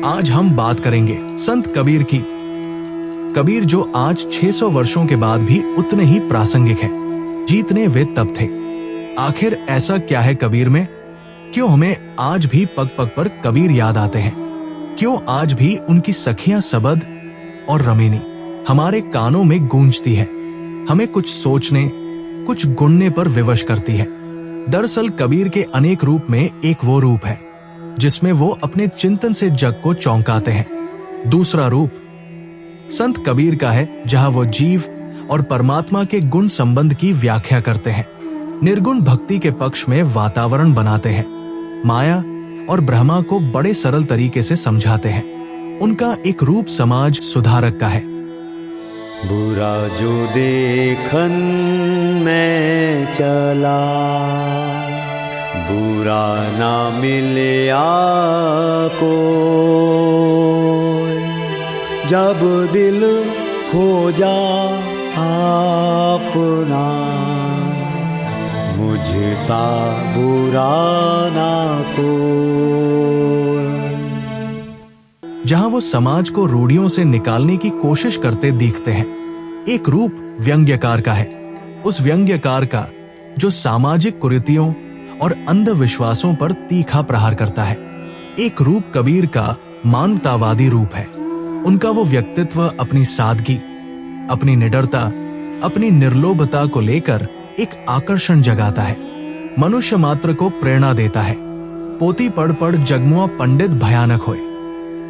आज हम बात करेंगे संत कबीर की। कबीर जो आज 600 वर्षों के बाद भी उतने ही प्रासंगिक है जितने वे तब थे। आखिर ऐसा क्या है कबीर में? क्यों हमें आज भी पग पग पर कबीर याद आते हैं? क्यों आज भी उनकी सखियां सबद और रमेनी हमारे कानों में गूंजती है, हमें कुछ सोचने, कुछ गुणने पर विवश करती है? दरअसल कबीर के अनेक रूप में एक वो रूप है जिसमें वो अपने चिंतन से जग को चौंकाते हैं। दूसरा रूप संत कबीर का है जहां वो जीव और परमात्मा के गुण संबंध की व्याख्या करते हैं, निर्गुण भक्ति के पक्ष में वातावरण बनाते हैं, माया और ब्रह्मा को बड़े सरल तरीके से समझाते हैं। उनका एक रूप समाज सुधारक का है। बुरा जो देखन में चला, बुरा ना मिले को, जब दिल खोजा अपना, मुझ सा बुरा ना को। जहां वो समाज को रूढ़ियों से निकालने की कोशिश करते दिखते हैं। एक रूप व्यंग्यकार का है, उस व्यंग्यकार का जो सामाजिक कुरीतियों और अंधविश्वासों पर तीखा प्रहार करता है। एक रूप कबीर का मानवतावादी रूप है। उनका वो व्यक्तित्व अपनी सादगी, अपनी निडरता, अपनी निर्लोभता को लेकर एक आकर्षण जगाता है, मनुष्य मात्र को प्रेरणा देता है। पोती पढ़ पढ़ जगमुआ पंडित भयानक होए,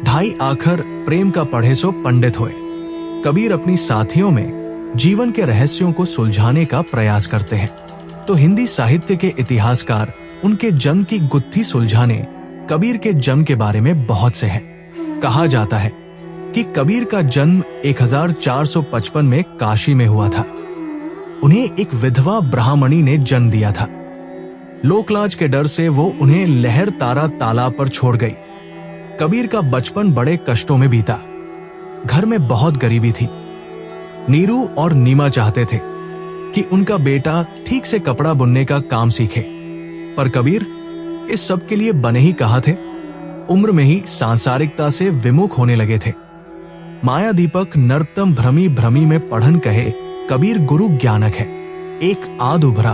ढाई आखर प्रेम का पढ़े सो पंडित होए। कबीर अपनी साथियों में जीवन के रहस्यों को सुलझाने का प्रयास करते हैं, तो हिंदी साहित्य के इतिहासकार उनके जन्म की गुत्थी सुलझाने कबीर के जन्म के बारे में बहुत से हैं। कहा जाता है कि कबीर का जन्म 1455 में काशी में हुआ था। उन्हें एक विधवा ब्राह्मणी ने जन्म दिया था। लोकलाज के डर से वो उन्हें लहर तारा तालाब पर छोड़ गई। कबीर का बचपन बड़े कष्टों में बीता। घर में बहुत गरीबी थी। नीरू और नीमा चाहते थे कि उनका बेटा ठीक से कपड़ा बुनने का काम सीखे, पर कबीर इस सब के लिए बने ही कहा थे। उम्र में ही सांसारिकता से विमुख होने लगे थे। माया दीपक नरतम भ्रमी भ्रमी में पढ़न कहे कबीर गुरु ज्ञानक है, एक आद उभरा।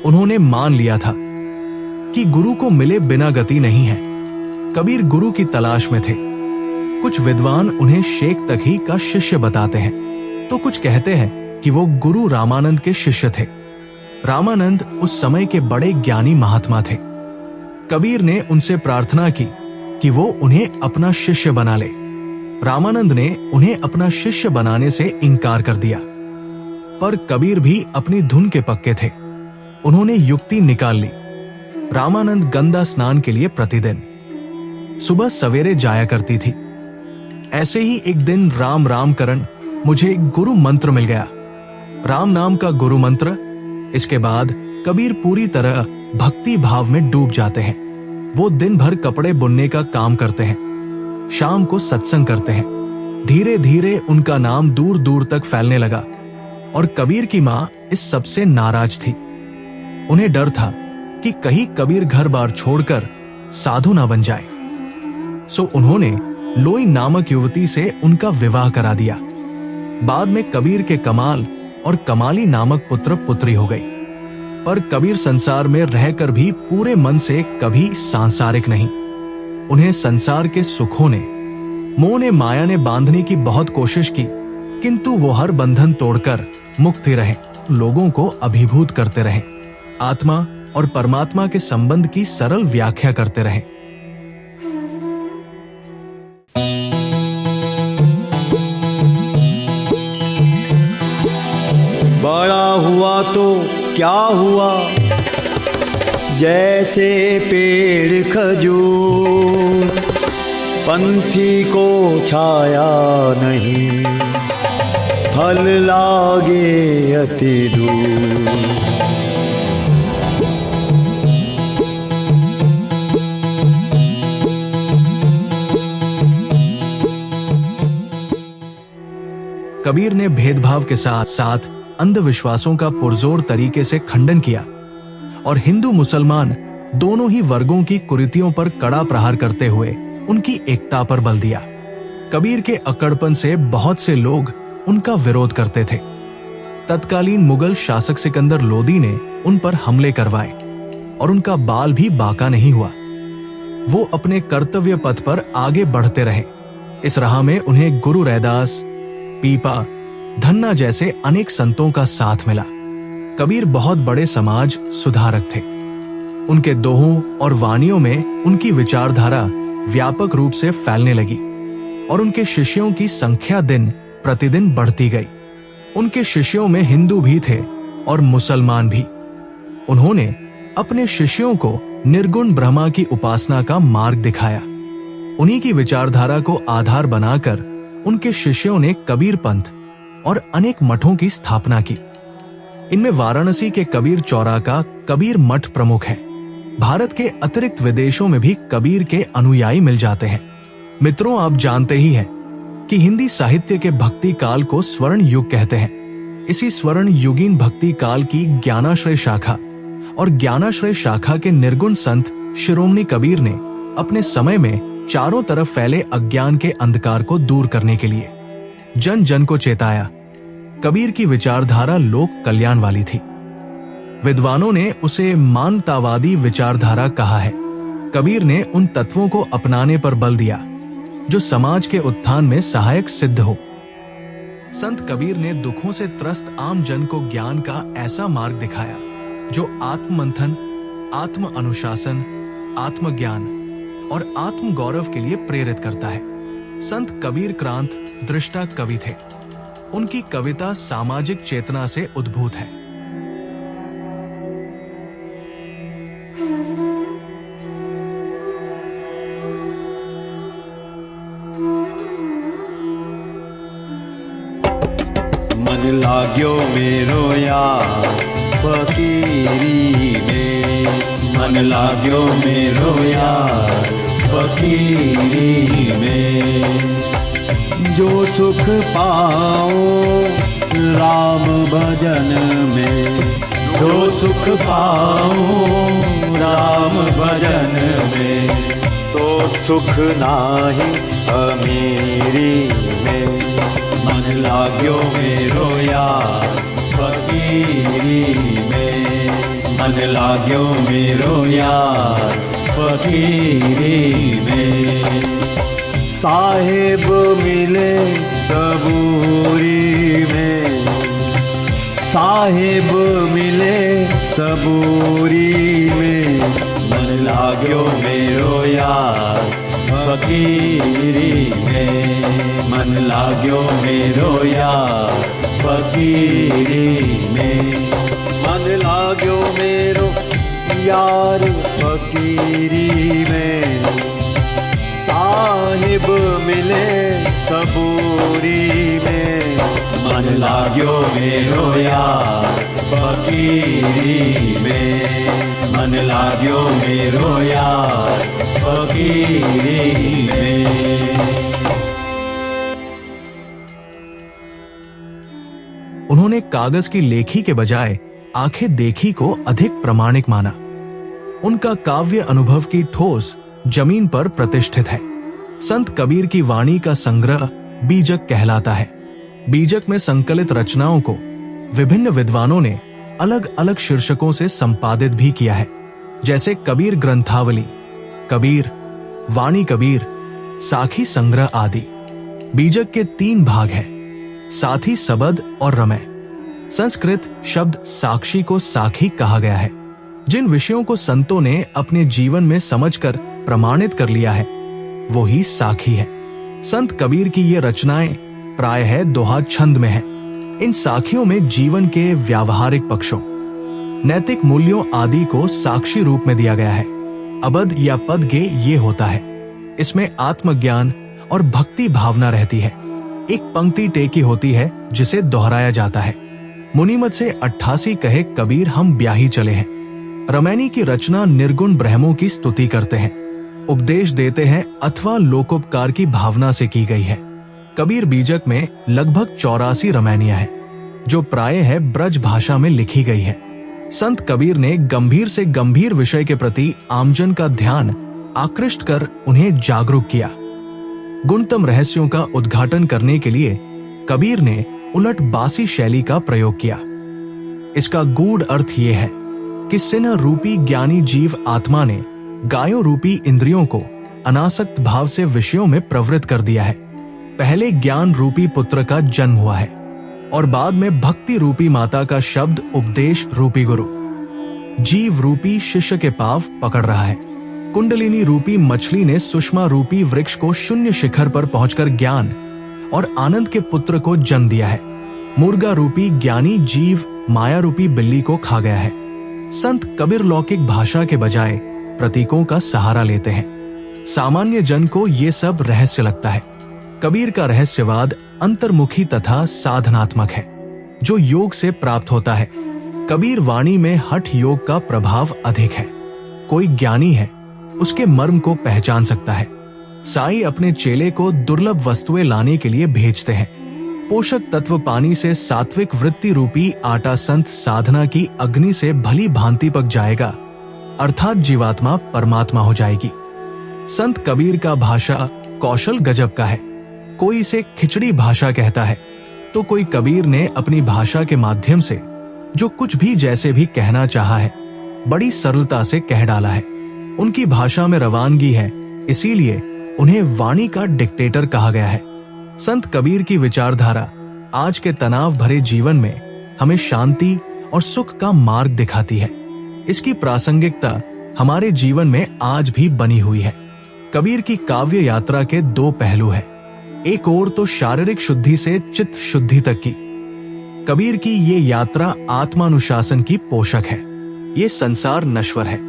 उन्होंने मान लिया था कि गुरु को मिले बिना गति नहीं है। कबीर गुरु की तलाश में थे। कुछ विद्वान उन्हें शेख तकी का शिष्य बताते हैं, तो कुछ कहते हैं कि वो गुरु रामानंद के शिष्य थे। रामानंद उस समय के बड़े ज्ञानी महात्मा थे। कबीर ने उनसे प्रार्थना की कि वो उन्हें अपना शिष्य बना ले। रामानंद ने उन्हें अपना शिष्य बनाने से इनकार कर दिया, पर कबीर भी अपनी धुन के पक्के थे। उन्होंने युक्ति निकाल ली। रामानंद गंगा स्नान के लिए प्रतिदिन सुबह सवेरे जाया करती थी। ऐसे ही एक दिन राम राम करन मुझे एक गुरु मंत्र मिल गया, राम नाम का गुरु मंत्र। इसके बाद कबीर पूरी तरह भक्ति भाव में डूब जाते हैं। वो दिन भर कपड़े बुनने का काम करते हैं, शाम को सत्संग करते हैं। धीरे धीरे उनका नाम दूर दूर तक फैलने लगा और कबीर की माँ इस सबसे नाराज थी। उन्हें डर था कि कहीं कबीर घर बार छोड़कर साधु ना बन जाए, सो उन्होंने लोई नामक युवती से उनका विवाह करा दिया। बाद में कबीर के कमाल और कमाली नामक पुत्र पुत्री हो गई। पर कबीर संसार में रहकर भी पूरे मन से कभी सांसारिक नहीं। उन्हें संसार के सुखों ने, मोह ने, माया ने बांधने की बहुत कोशिश की, किंतु वो हर बंधन तोड़कर मुक्त ही रहे, लोगों को अभिभूत करते रहे, आत्मा और परमात्मा के संबंध की सरल व्याख्या करते रहे। बड़ा हुआ तो क्या हुआ, जैसे पेड़ खजूर, पंथी को छाया नहीं, फल लागे अति दूर। कबीर ने भेदभाव के साथ साथ अंधविश्वासों का पुरजोर तरीके से खंडन किया और हिंदू मुसलमान दोनों ही वर्गों की कुरीतियों पर कड़ा प्रहार करते हुए उनकी एकता पर बल दिया। कबीर के अकड़पन से बहुत से लोग उनका विरोध करते थे। तत्कालीन मुगल शासक सिकंदर लोदी ने उन पर हमले करवाए और उनका बाल भी बांका नहीं हुआ। वो अपने कर्तव्य पथ पर आगे बढ़ते रहे। इस राह में उन्हें गुरु रैदास, पीपा, धन्ना जैसे अनेक संतों का साथ मिला। कबीर बहुत बड़े समाज सुधारक थे। उनके दोहों और वाणियों में उनकी विचारधारा व्यापक रूप से फैलने लगी और उनके शिष्यों की संख्या दिन प्रतिदिन बढ़ती गई। उनके शिष्यों में हिंदू भी थे और मुसलमान भी। उन्होंने अपने शिष्यों को निर्गुण ब्रह्मा की उपासना का मार्ग दिखाया। उन्हीं की विचारधारा को आधार बनाकर उनके शिष्यों ने कबीर पंथ और अनेक मठों की स्थापना की। इनमें वाराणसी के कबीर चौरा का कबीर मठ प्रमुख है। भारत के अतिरिक्त विदेशों में भी कबीर के अनुयायी मिल जाते हैं। मित्रों, आप जानते ही हैं कि हिंदी साहित्य के भक्ति काल को स्वर्ण युग कहते हैं। इसी स्वर्ण युगीन भक्ति काल की ज्ञानाश्रय शाखा और ज्ञानाश्रय शाखा के निर्गुण संत शिरोमणि कबीर ने अपने समय में चारों तरफ फैले अज्ञान के अंधकार को दूर करने के लिए जन जन को चेताया। कबीर की विचारधारा लोक कल्याण वाली थी। विद्वानों ने उसे मानवतावादी विचारधारा कहा है। कबीर ने उन तत्वों को अपनाने पर बल दिया जो समाज के उत्थान में सहायक सिद्ध हो। संत कबीर ने दुखों से त्रस्त आम जन को ज्ञान का ऐसा मार्ग दिखाया जो आत्ममंथन, आत्म अनुशासन, आत्मज्ञान और आत्म गौरव के लिए प्रेरित करता है। संत कबीर क्रांत दृष्टा कवि थे। उनकी कविता सामाजिक चेतना से उद्भूत है। मन लाग्यो मेरो यार फकीरी में, मन लाग्यो मेरो यार फकीरी में। जो सुख पाओ राम भजन में, जो सुख पाओ राम भजन में, सो सुख नाही अमीरी में। मन लाग्यो मेरो यार फकीरी में, मन लाग्यो मेरो यार फकीरी में। साहेब मिले सबूरी में, साहेब मिले सबूरी में। मन लाग्यो मेरो यार फकीरी में, मन लाग्यो मेरो यार फकीरी में। मन लाग्यो मेरो यार फकीरी में, साहिब मिले सबूरी में। मन लाग्यो मेरो यार फकीरी में, मन लाग्यो मेरो यार फकीरी में। उन्होंने कागज की लेखी के बजाय आंखें देखी को अधिक प्रामाणिक माना। उनका काव्य अनुभव की ठोस जमीन पर प्रतिष्ठित है। संत कबीर की वाणी का संग्रह बीजक कहलाता है। बीजक में संकलित रचनाओं को विभिन्न विद्वानों ने अलग अलग शीर्षकों से संपादित भी किया है, जैसे कबीर ग्रंथावली, कबीर, वाणी कबीर, साखी संग्रह आदि। बीजक के 3 भाग हैं, साथी, सबद और रमय। संस्कृत शब्द साक्षी को साखी कहा गया है। जिन विषयों को संतों ने अपने जीवन में समझकर प्रमाणित कर लिया है वो ही साखी है। संत कबीर की ये रचनाएं प्रायः दोहा छंद में है। इन साखियों में जीवन के व्यावहारिक पक्षों, नैतिक मूल्यों आदि को साक्षी रूप में दिया गया है। अबद या पद गे ये होता है। इसमें आत्मज्ञान और भक्ति भावना रहती है। एक पंक्ति टेकी होती है जिसे दोहराया जाता है। मुनीमत से 88 कहे कबीर हम ब्याही चले हैं। रमैनी की रचना निर्गुण ब्रह्मों की स्तुति करते हैं, उपदेश देते हैं अथवा लोकोपकार की भावना से की गई है। कबीर बीजक में लगभग 84 रमैनियां हैं, जो प्रायः ब्रज भाषा में लिखी गई है। संत कबीर ने गंभीर से गंभीर विषय के प्रति आमजन का ध्यान आकृष्ट कर उन्हें जागरूक किया। गुणतम रहस्यों का उद्घाटन करने के लिए कबीर ने उलट बासी शैली का प्रयोग किया। इसका गूढ़ अर्थ यह है कि सिन्ह रूपी ज्ञानी जीव आत्मा ने गायों रूपी इंद्रियों को अनासक्त भाव से विषयों में प्रवृत्त कर दिया है। पहले ज्ञान रूपी पुत्र का जन्म हुआ है और बाद में भक्ति रूपी माता का शब्द उपदेश रूपी गुरु जीव रूपी शिष्य के पांव पकड़ रहा है। कुंडलिनी रूपी मछली ने सुषमा रूपी वृक्ष को शून्य शिखर पर पहुंचकर ज्ञान और आनंद के पुत्र को जन्म दिया है। मुर्गा रूपी ज्ञानी जीव माया रूपी बिल्ली को खा गया है। संत कबीर लौकिक भाषा के बजाय प्रतीकों का सहारा लेते हैं। सामान्य जन को ये सब रहस्य लगता है। कबीर का रहस्यवाद अंतर्मुखी तथा साधनात्मक है, जो योग से प्राप्त होता है। कबीर वाणी में हठ योग का प्रभाव अधिक है। कोई ज्ञानी है, उसके मर्म को पहचान सकता है। साईं अपने चेले को दुर्लभ वस्तुएं लाने के लिए भेजते हैं। पोषक तत्व पानी से सात्विक वृत्ति रूपी आटा संत साधना की अग्नि से भली भांति पक जाएगा, अर्थात जीवात्मा परमात्मा हो जाएगी। संत कबीर का भाषा कौशल गजब का है। कोई इसे खिचड़ी भाषा कहता है, तो कोई कबीर ने अपनी भाषा के माध्यम से जो कुछ भी जैसे भी कहना चाहा है, बड़ी सरलता से कह डाला है। उनकी भाषा में रवानगी है, इसीलिए उन्हें वाणी का डिक्टेटर कहा गया है। संत कबीर की विचारधारा आज के तनाव भरे जीवन में हमें शांति और सुख का मार्ग दिखाती है। इसकी प्रासंगिकता हमारे जीवन में आज भी बनी हुई है। कबीर की काव्य यात्रा के दो पहलू हैं। एक ओर तो शारीरिक शुद्धि से चित्त शुद्धि तक की कबीर की ये यात्रा आत्मानुशासन की पोषक है। ये संसार नश्वर है।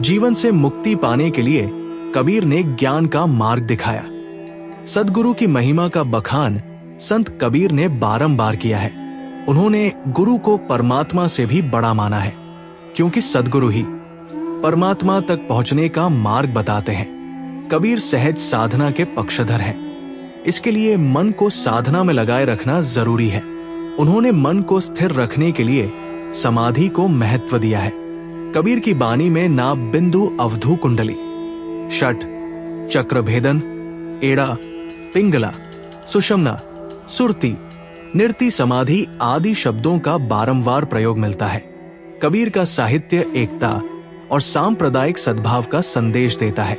जीवन से मुक्ति पाने के लिए कबीर ने ज्ञान का मार्ग दिखाया। सद्गुरु की महिमा का बखान संत कबीर ने बारंबार किया है। उन्होंने गुरु को परमात्मा से भी बड़ा माना है, क्योंकि सद्गुरु ही परमात्मा तक पहुंचने का मार्ग बताते हैं। कबीर सहज साधना के पक्षधर हैं। इसके लिए मन को साधना में लगाए रखना जरूरी है। उन्होंने मन को स्थिर रखने के लिए समाधि को महत्व दिया है। कबीर की बानी में ना बिंदु अवधू कुंडली, षट, चक्र भेदन, एड़ा, पिंगला, सुषमना, सुरती, निर्ति समाधि आदि शब्दों का बारंबार प्रयोग मिलता है। कबीर का साहित्य एकता और सांप्रदायिक सद्भाव का संदेश देता है।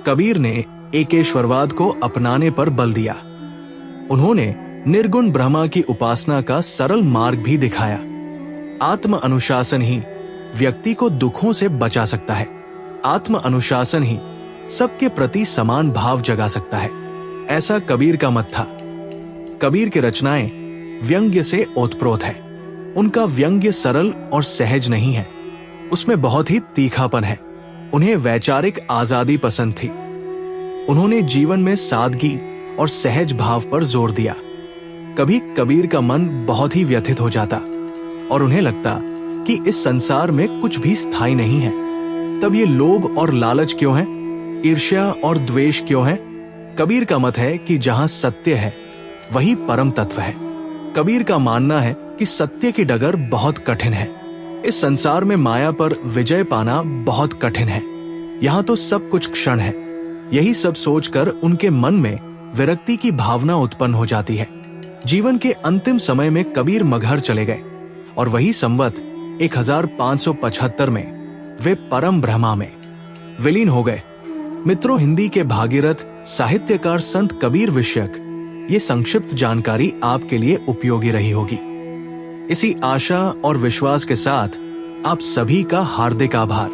कबीर ने एकेश्वरवाद को अपनाने पर बल दिया। उन्होंने निर्गुण ब्रह्मा की उपासना का सरल मार्ग भी दिखाया। आत्म अनुशासन ही व्यक्ति को दुखों से बचा सकता है। आत्म अनुशासन ही सबके प्रति समान भाव जगा सकता है, ऐसा कबीर का मत था। कबीर की रचनाएं व्यंग्य से ओतप्रोत है। उनका व्यंग्य सरल और सहज नहीं है, उसमें बहुत ही तीखापन है। उन्हें वैचारिक आजादी पसंद थी। उन्होंने जीवन में सादगी और सहज भाव पर जोर दिया। कभी कबीर का मन बहुत ही व्यथित हो जाता और उन्हें लगता कि इस संसार में कुछ भी स्थायी नहीं है। तब ये लोभ और लालच क्यों है, ईर्ष्या और द्वेष क्यों है? कबीर का मत है कि जहां सत्य है वही परम तत्व है। कबीर का मानना है कि सत्य की डगर बहुत कठिन है। इस संसार में माया पर विजय पाना बहुत कठिन है। यहाँ तो सब कुछ क्षण है। यही सब सोचकर उनके मन में विरक्ति की भावना उत्पन्न हो जाती है। जीवन के अंतिम समय में कबीर मगहर चले गए और वही संवत 1575 में वे परम ब्रह्मा में विलीन हो गए। मित्रों, हिंदी के भागीरथ साहित्यकार संत कबीर विषयक ये संक्षिप्त जानकारी आपके लिए उपयोगी रही होगी। इसी आशा और विश्वास के साथ आप सभी का हार्दिक आभार।